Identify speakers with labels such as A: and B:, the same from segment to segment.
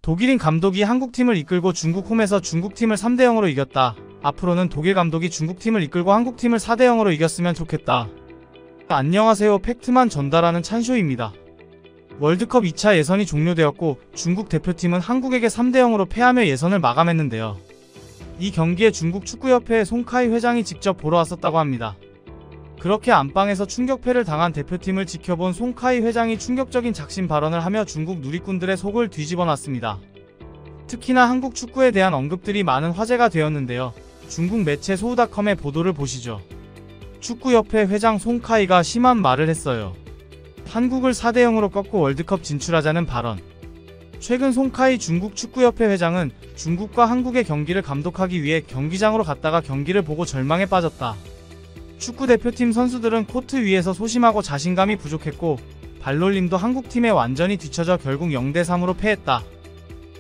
A: 독일인 감독이 한국팀을 이끌고 중국 홈에서 중국팀을 3대 0으로 이겼다. 앞으로는 독일 감독이 중국팀을 이끌고 한국팀을 4대 0으로 이겼으면 좋겠다. 안녕하세요. 팩트만 전달하는 찬쇼입니다. 월드컵 2차 예선이 종료되었고 중국 대표팀은 한국에게 3대 0으로 패하며 예선을 마감했는데요. 이 경기에 중국 축구협회의 송카이 회장이 직접 보러 왔었다고 합니다. 그렇게 안방에서 충격패를 당한 대표팀을 지켜본 송카이 회장이 충격적인 작심 발언을 하며 중국 누리꾼들의 속을 뒤집어놨습니다. 특히나 한국 축구에 대한 언급들이 많은 화제가 되었는데요. 중국 매체 소우닷컴의 보도를 보시죠. 축구협회 회장 송카이가 심한 말을 했어요. 한국을 4대 0으로 꺾고 월드컵 진출하자는 발언. 최근 송카이 중국 축구협회 회장은 중국과 한국의 경기를 감독하기 위해 경기장으로 갔다가 경기를 보고 절망에 빠졌다. 축구대표팀 선수들은 코트 위에서 소심하고 자신감이 부족했고 발놀림도 한국팀에 완전히 뒤처져 결국 0대 3으로 패했다.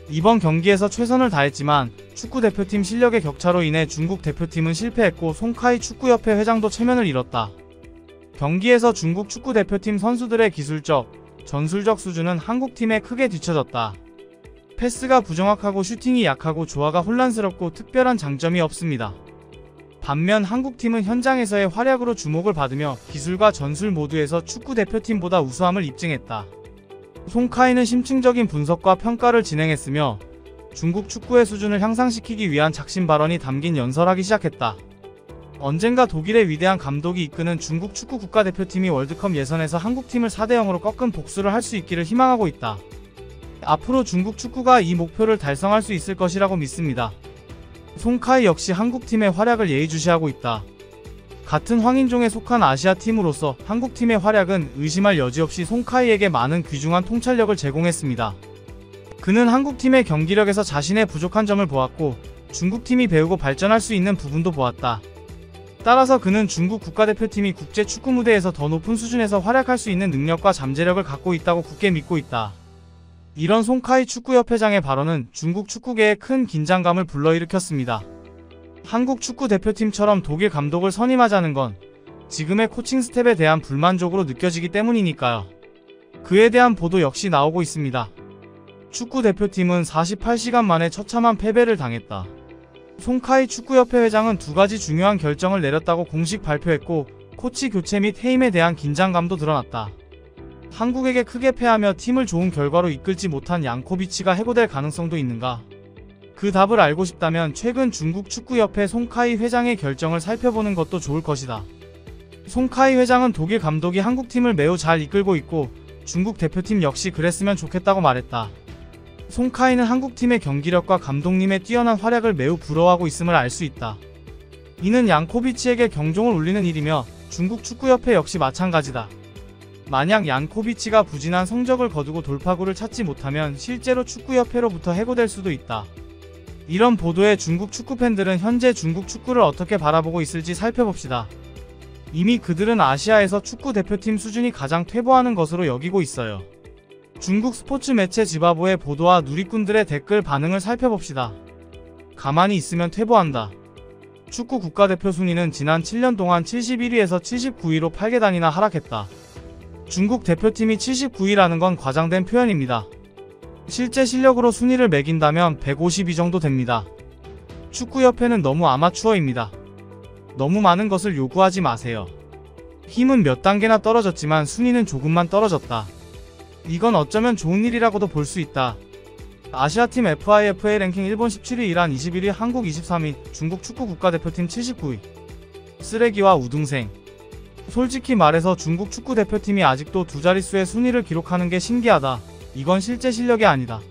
A: 이번 경기에서 최선을 다했지만 축구대표팀 실력의 격차로 인해 중국 대표팀은 실패했고 송카이 축구협회 회장도 체면을 잃었다. 경기에서 중국 축구대표팀 선수들의 기술적, 전술적 수준은 한국팀에 크게 뒤처졌다. 패스가 부정확하고 슈팅이 약하고 조화가 혼란스럽고 특별한 장점이 없습니다. 반면 한국팀은 현장에서의 활약으로 주목을 받으며 기술과 전술 모두에서 축구대표팀보다 우수함을 입증했다. 송카이는 심층적인 분석과 평가를 진행했으며 중국 축구의 수준을 향상시키기 위한 작심 발언이 담긴 연설하기 시작했다. 언젠가 독일의 위대한 감독이 이끄는 중국 축구 국가대표팀이 월드컵 예선에서 한국팀을 4대 0으로 꺾은 복수를 할 수 있기를 희망하고 있다. 앞으로 중국 축구가 이 목표를 달성할 수 있을 것이라고 믿습니다. 송카이 역시 한국팀의 활약을 예의주시하고 있다. 같은 황인종에 속한 아시아팀으로서 한국팀의 활약은 의심할 여지 없이 송카이에게 많은 귀중한 통찰력을 제공했습니다. 그는 한국팀의 경기력에서 자신의 부족한 점을 보았고 중국팀이 배우고 발전할 수 있는 부분도 보았다. 따라서 그는 중국 국가대표팀이 국제 축구 무대에서 더 높은 수준에서 활약할 수 있는 능력과 잠재력을 갖고 있다고 굳게 믿고 있다. 이런 송카이 축구협회장의 발언은 중국 축구계에 큰 긴장감을 불러일으켰습니다. 한국 축구대표팀처럼 독일 감독을 선임하자는 건 지금의 코칭 스텝에 대한 불만족으로 느껴지기 때문이니까요. 그에 대한 보도 역시 나오고 있습니다. 축구대표팀은 48시간 만에 처참한 패배를 당했다. 송카이 축구협회 회장은 두 가지 중요한 결정을 내렸다고 공식 발표했고 코치 교체 및 해임에 대한 긴장감도 드러났다. 한국에게 크게 패하며 팀을 좋은 결과로 이끌지 못한 양코비치가 해고될 가능성도 있는가? 그 답을 알고 싶다면 최근 중국 축구협회 송카이 회장의 결정을 살펴보는 것도 좋을 것이다. 송카이 회장은 독일 감독이 한국팀을 매우 잘 이끌고 있고 중국 대표팀 역시 그랬으면 좋겠다고 말했다. 송카이는 한국팀의 경기력과 감독님의 뛰어난 활약을 매우 부러워하고 있음을 알 수 있다. 이는 양코비치에게 경종을 울리는 일이며 중국 축구협회 역시 마찬가지다. 만약 양코비치가 부진한 성적을 거두고 돌파구를 찾지 못하면 실제로 축구협회로부터 해고될 수도 있다. 이런 보도에 중국 축구팬들은 현재 중국 축구를 어떻게 바라보고 있을지 살펴봅시다. 이미 그들은 아시아에서 축구 대표팀 수준이 가장 퇴보하는 것으로 여기고 있어요. 중국 스포츠 매체 지바보의 보도와 누리꾼들의 댓글 반응을 살펴봅시다. 가만히 있으면 퇴보한다. 축구 국가대표 순위는 지난 7년 동안 71위에서 79위로 8계단이나 하락했다. 중국 대표팀이 79위라는 건 과장된 표현입니다. 실제 실력으로 순위를 매긴다면 152 정도 됩니다. 축구협회는 너무 아마추어입니다. 너무 많은 것을 요구하지 마세요. 힘은 몇 단계나 떨어졌지만 순위는 조금만 떨어졌다. 이건 어쩌면 좋은 일이라고도 볼 수 있다. 아시아팀 FIFA 랭킹 일본 17위, 이란 21위, 한국 23위, 중국 축구 국가대표팀 79위. 쓰레기와 우등생. 솔직히 말해서 중국 축구대표팀이 아직도 두 자릿수의 순위를 기록하는 게 신기하다. 이건 실제 실력이 아니다.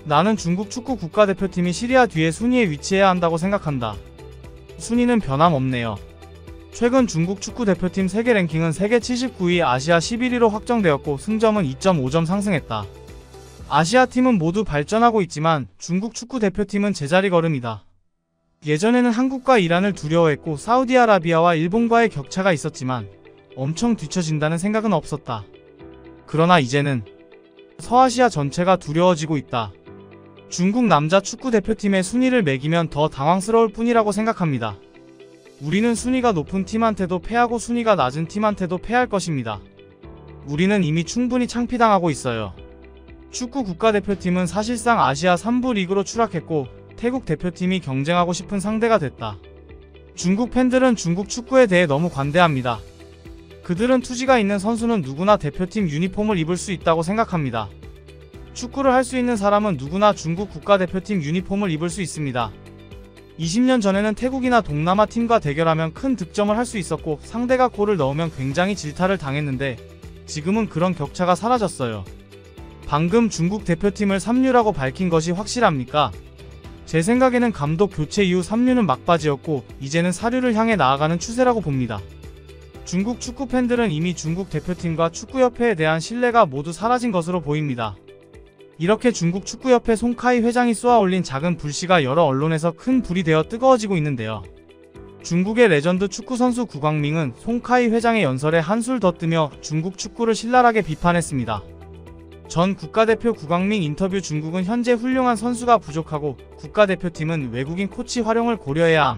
A: 나는 중국 축구 국가대표팀이 시리아 뒤에 순위에 위치해야 한다고 생각한다. 순위는 변함없네요. 최근 중국 축구대표팀 세계 랭킹은 세계 79위, 아시아 11위로 확정되었고 승점은 2.5점 상승했다. 아시아팀은 모두 발전하고 있지만 중국 축구대표팀은 제자리 걸음이다. 예전에는 한국과 이란을 두려워했고 사우디아라비아와 일본과의 격차가 있었지만 엄청 뒤처진다는 생각은 없었다. 그러나 이제는 서아시아 전체가 두려워지고 있다. 중국 남자 축구대표팀의 순위를 매기면 더 당황스러울 뿐이라고 생각합니다. 우리는 순위가 높은 팀한테도 패하고 순위가 낮은 팀한테도 패할 것입니다. 우리는 이미 충분히 창피당하고 있어요. 축구 국가대표팀은 사실상 아시아 3부 리그로 추락했고 태국 대표팀이 경쟁하고 싶은 상대가 됐다. 중국 팬들은 중국 축구에 대해 너무 관대합니다. 그들은 투지가 있는 선수는 누구나 대표팀 유니폼을 입을 수 있다고 생각합니다. 축구를 할 수 있는 사람은 누구나 중국 국가대표팀 유니폼을 입을 수 있습니다. 20년 전에는 태국이나 동남아 팀과 대결하면 큰 득점을 할 수 있었고 상대가 골을 넣으면 굉장히 질타를 당했는데 지금은 그런 격차가 사라졌어요. 방금 중국 대표팀을 3류라고 밝힌 것이 확실합니까? 제 생각에는 감독 교체 이후 3류는 막바지였고 이제는 4류를 향해 나아가는 추세라고 봅니다. 중국 축구 팬들은 이미 중국 대표팀과 축구협회에 대한 신뢰가 모두 사라진 것으로 보입니다. 이렇게 중국 축구협회 송카이 회장이 쏘아올린 작은 불씨가 여러 언론에서 큰 불이 되어 뜨거워지고 있는데요. 중국의 레전드 축구선수 구광밍은 송카이 회장의 연설에 한술 더 뜨며 중국 축구를 신랄하게 비판했습니다. 전 국가대표 구광밍 인터뷰 중국은 현재 훌륭한 선수가 부족하고 국가대표팀은 외국인 코치 활용을 고려해야 함.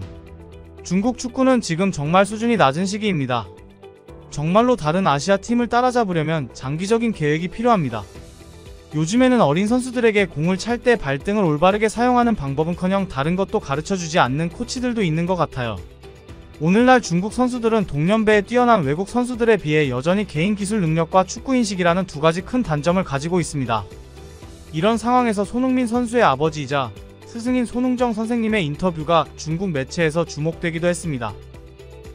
A: 중국 축구는 지금 정말 수준이 낮은 시기입니다. 정말로 다른 아시아 팀을 따라잡으려면 장기적인 계획이 필요합니다. 요즘에는 어린 선수들에게 공을 찰 때 발등을 올바르게 사용하는 방법은커녕 다른 것도 가르쳐주지 않는 코치들도 있는 것 같아요. 오늘날 중국 선수들은 동년배에 뛰어난 외국 선수들에 비해 여전히 개인 기술 능력과 축구인식이라는 두 가지 큰 단점을 가지고 있습니다. 이런 상황에서 손흥민 선수의 아버지이자 스승인 손흥정 선생님의 인터뷰가 중국 매체에서 주목되기도 했습니다.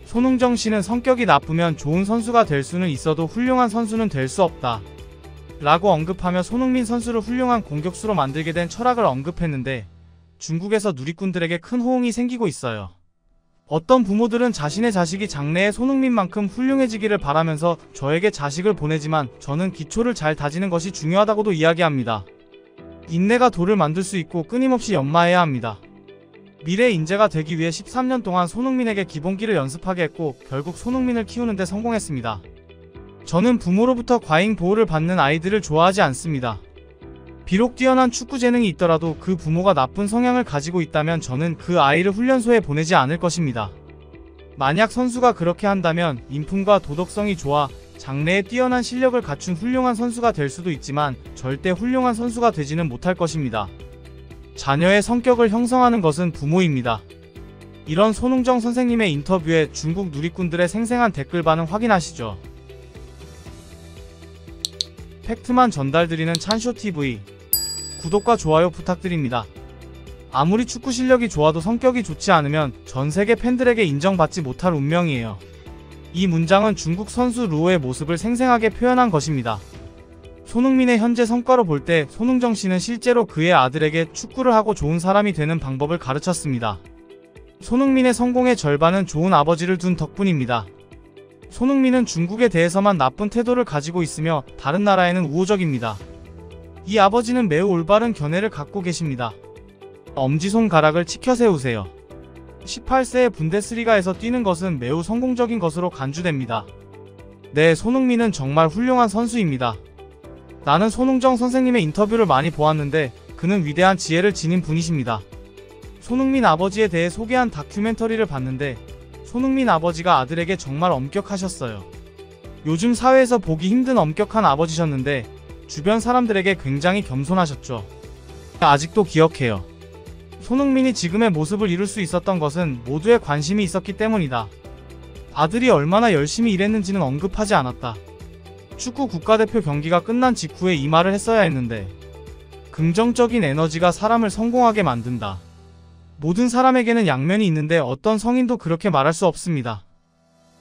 A: 손흥정 씨는 성격이 나쁘면 좋은 선수가 될 수는 있어도 훌륭한 선수는 될 수 없다. 라고 언급하며 손흥민 선수를 훌륭한 공격수로 만들게 된 철학을 언급했는데 중국에서 누리꾼들에게 큰 호응이 생기고 있어요. 어떤 부모들은 자신의 자식이 장래에 손흥민만큼 훌륭해지기를 바라면서 저에게 자식을 보내지만 저는 기초를 잘 다지는 것이 중요하다고도 이야기합니다. 인내가 돌을 만들 수 있고 끊임없이 연마해야 합니다. 미래 인재가 되기 위해 13년 동안 손흥민에게 기본기를 연습하게 했고 결국 손흥민을 키우는 데 성공했습니다. 저는 부모로부터 과잉 보호를 받는 아이들을 좋아하지 않습니다. 비록 뛰어난 축구 재능이 있더라도 그 부모가 나쁜 성향을 가지고 있다면 저는 그 아이를 훈련소에 보내지 않을 것입니다. 만약 선수가 그렇게 한다면 인품과 도덕성이 좋아 장래에 뛰어난 실력을 갖춘 훌륭한 선수가 될 수도 있지만 절대 훌륭한 선수가 되지는 못할 것입니다. 자녀의 성격을 형성하는 것은 부모입니다. 이런 손흥정 선생님의 인터뷰에 중국 누리꾼들의 생생한 댓글 반응 확인하시죠. 팩트만 전달드리는 찬쇼TV 구독과 좋아요 부탁드립니다. 아무리 축구 실력이 좋아도 성격이 좋지 않으면 전 세계 팬들에게 인정받지 못할 운명이에요. 이 문장은 중국 선수 루오의 모습을 생생하게 표현한 것입니다. 손흥민의 현재 성과로 볼 때 손흥정 씨는 실제로 그의 아들에게 축구를 하고 좋은 사람이 되는 방법을 가르쳤습니다. 손흥민의 성공의 절반은 좋은 아버지를 둔 덕분입니다. 손흥민은 중국에 대해서만 나쁜 태도를 가지고 있으며 다른 나라에는 우호적입니다. 이 아버지는 매우 올바른 견해를 갖고 계십니다. 엄지손가락을 치켜 세우세요. 18세에 분데스리가에서 뛰는 것은 매우 성공적인 것으로 간주됩니다. 네, 손흥민은 정말 훌륭한 선수입니다. 나는 손흥정 선생님의 인터뷰를 많이 보았는데 그는 위대한 지혜를 지닌 분이십니다. 손흥민 아버지에 대해 소개한 다큐멘터리를 봤는데 손흥민 아버지가 아들에게 정말 엄격하셨어요. 요즘 사회에서 보기 힘든 엄격한 아버지셨는데 주변 사람들에게 굉장히 겸손하셨죠. 아직도 기억해요. 손흥민이 지금의 모습을 이룰 수 있었던 것은 모두의 관심이 있었기 때문이다. 아들이 얼마나 열심히 일했는지는 언급하지 않았다. 축구 국가대표 경기가 끝난 직후에 이 말을 했어야 했는데 긍정적인 에너지가 사람을 성공하게 만든다. 모든 사람에게는 양면이 있는데 어떤 성인도 그렇게 말할 수 없습니다.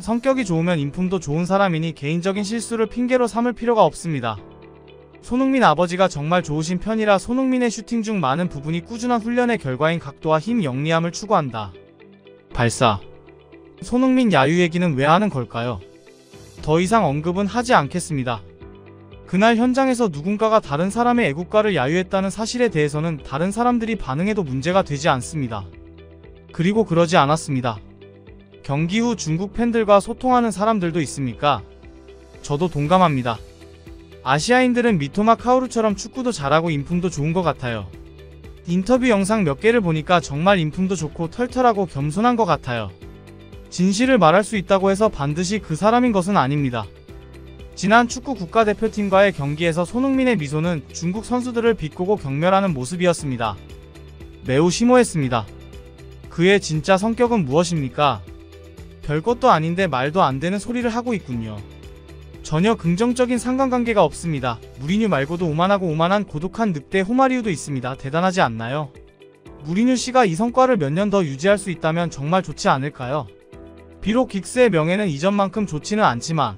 A: 성격이 좋으면 인품도 좋은 사람이니 개인적인 실수를 핑계로 삼을 필요가 없습니다. 손흥민 아버지가 정말 좋으신 편이라 손흥민의 슈팅 중 많은 부분이 꾸준한 훈련의 결과인 각도와 힘 영리함을 추구한다. 발사. 손흥민 야유 얘기는 왜 하는 걸까요? 더 이상 언급은 하지 않겠습니다. 그날 현장에서 누군가가 다른 사람의 애국가를 야유했다는 사실에 대해서는 다른 사람들이 반응해도 문제가 되지 않습니다. 그리고 그러지 않았습니다. 경기 후 중국 팬들과 소통하는 사람들도 있습니까? 저도 동감합니다. 아시아인들은 미토마 카오루처럼 축구도 잘하고 인품도 좋은 것 같아요. 인터뷰 영상 몇 개를 보니까 정말 인품도 좋고 털털하고 겸손한 것 같아요. 진실을 말할 수 있다고 해서 반드시 그 사람인 것은 아닙니다. 지난 축구 국가대표팀과의 경기에서 손흥민의 미소는 중국 선수들을 비꼬고 경멸하는 모습이었습니다. 매우 심오했습니다. 그의 진짜 성격은 무엇입니까? 별것도 아닌데 말도 안 되는 소리를 하고 있군요. 전혀 긍정적인 상관관계가 없습니다. 무리뉴 말고도 오만하고 오만한 고독한 늑대 호마리우도 있습니다. 대단하지 않나요? 무리뉴 씨가 이 성과를 몇 년 더 유지할 수 있다면 정말 좋지 않을까요? 비록 긱스의 명예는 이전만큼 좋지는 않지만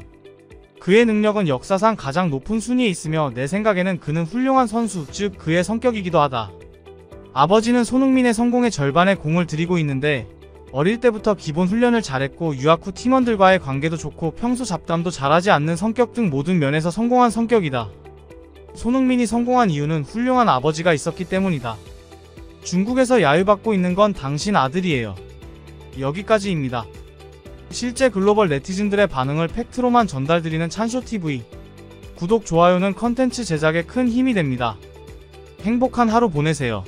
A: 그의 능력은 역사상 가장 높은 순위에 있으며 내 생각에는 그는 훌륭한 선수, 즉 그의 성격이기도 하다. 아버지는 손흥민의 성공의 절반의 공을 들이고 있는데 어릴 때부터 기본 훈련을 잘했고 유학 후 팀원들과의 관계도 좋고 평소 잡담도 잘하지 않는 성격 등 모든 면에서 성공한 성격이다. 손흥민이 성공한 이유는 훌륭한 아버지가 있었기 때문이다. 중국에서 야유받고 있는 건 당신 아들이에요. 여기까지입니다. 실제 글로벌 네티즌들의 반응을 팩트로만 전달드리는 찬쇼TV. 구독, 좋아요는 컨텐츠 제작에 큰 힘이 됩니다. 행복한 하루 보내세요.